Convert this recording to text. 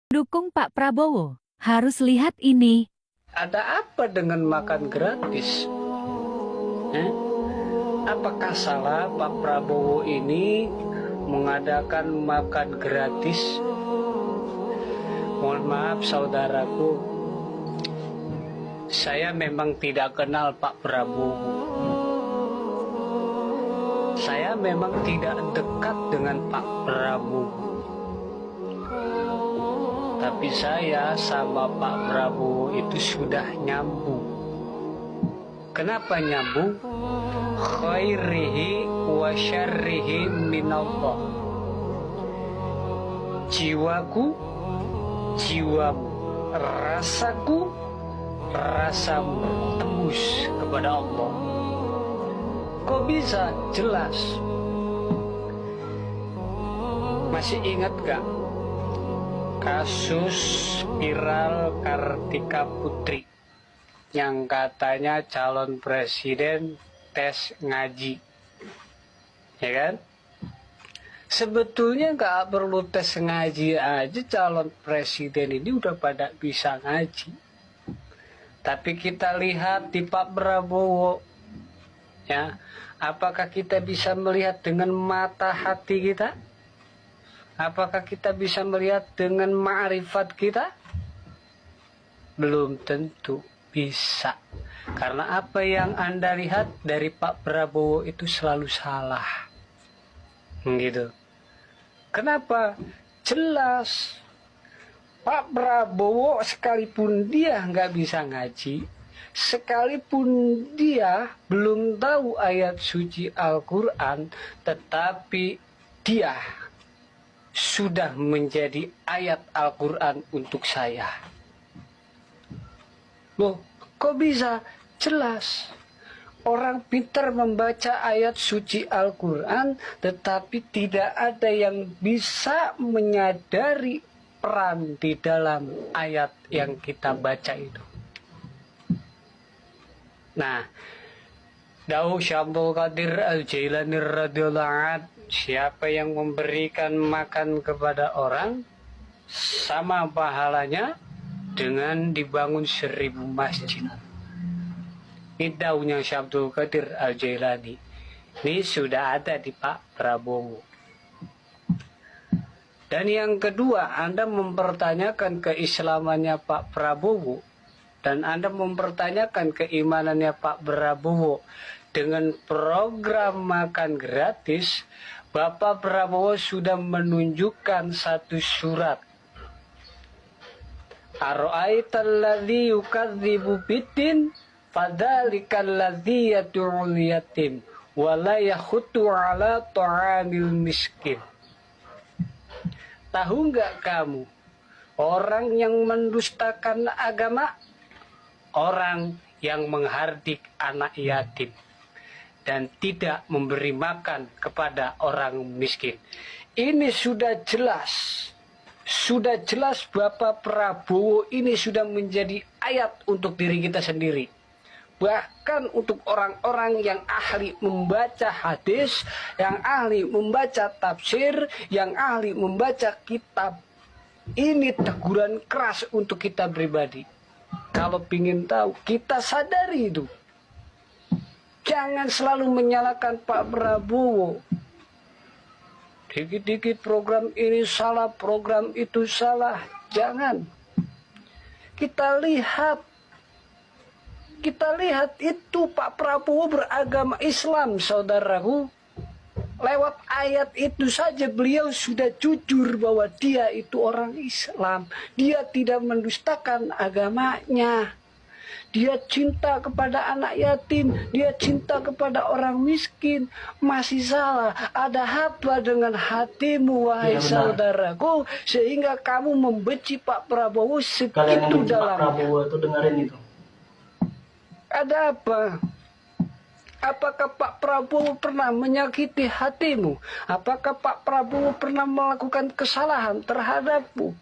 Dukung Pak Prabowo. Harus lihat ini. Ada apa dengan makan gratis? Apakah salah Pak Prabowo ini mengadakan makan gratis? Mohon maaf saudaraku, saya memang tidak kenal Pak Prabowo. Saya memang tidak dekat dengan Pak Prabowo. Tapi saya sama Pak Prabowo itu sudah nyambung. Kenapa nyambung? Khairihi wa syarrihi minallah. Jiwaku, jiwamu, rasaku, rasamu tembus kepada Allah. Kok bisa jelas? Masih ingat gak kasus viral Kartika Putri yang katanya calon presiden tes ngaji, ya kan? Sebetulnya nggak perlu tes ngaji aja, calon presiden ini udah pada bisa ngaji. Tapi kita lihat di Pak Prabowo, ya, apakah kita bisa melihat dengan mata hati kita? Apakah kita bisa melihat dengan ma'rifat kita? Belum tentu bisa. Karena apa yang Anda lihat dari Pak Prabowo itu selalu salah. Gitu. Kenapa? Jelas. Pak Prabowo sekalipun dia nggak bisa ngaji, sekalipun dia belum tahu ayat suci Al-Quran, tetapi dia sudah menjadi ayat Al-Quran untuk saya. Loh, kok bisa? Jelas. Orang pintar membaca ayat suci Al-Quran, tetapi tidak ada yang bisa menyadari peran di dalam ayat yang kita baca itu. Nah, Dawuh Syabdul Qadir Al-Jailani radhiyallahu anhu, siapa yang memberikan makan kepada orang, sama pahalanya dengan dibangun 1000 masjid. Ini daunnya Syabdul Qadir Al-Jailani. Ini sudah ada di Pak Prabowo. Dan yang kedua, Anda mempertanyakan keislamannya Pak Prabowo, dan Anda mempertanyakan keimanannya Pak Prabowo dengan program makan gratis. Bapak Prabowo sudah menunjukkan satu surat. Ara'aital ladzi yukadzibu biddin fadzalikal ladzi yad'ul yatim wa la yakhuttu 'ala ta'amil miskin. Tahu nggak kamu orang yang mendustakan agama? Orang yang menghardik anak yatim dan tidak memberi makan kepada orang miskin. Ini sudah jelas. Sudah jelas Bapak Prabowo ini sudah menjadi ayat untuk diri kita sendiri. Bahkan untuk orang-orang yang ahli membaca hadis, yang ahli membaca tafsir, yang ahli membaca kitab. Ini teguran keras untuk kita pribadi. Kalau ingin tahu, kita sadari itu. Jangan selalu menyalahkan Pak Prabowo. Dikit-dikit program ini salah, program itu salah. Jangan. Kita lihat itu Pak Prabowo beragama Islam, saudaraku. Lewat ayat itu saja beliau sudah jujur bahwa dia itu orang Islam. Dia tidak mendustakan agamanya. Dia cinta kepada anak yatim, dia cinta kepada orang miskin. Masih salah. Ada apa dengan hatimu, wahai saudaraku, sehingga kamu membenci Pak Prabowo segitu dalam. Pak Prabowo itu dengerin itu. Ada apa? Apakah Pak Prabowo pernah menyakiti hatimu? Apakah Pak Prabowo pernah melakukan kesalahan terhadapmu?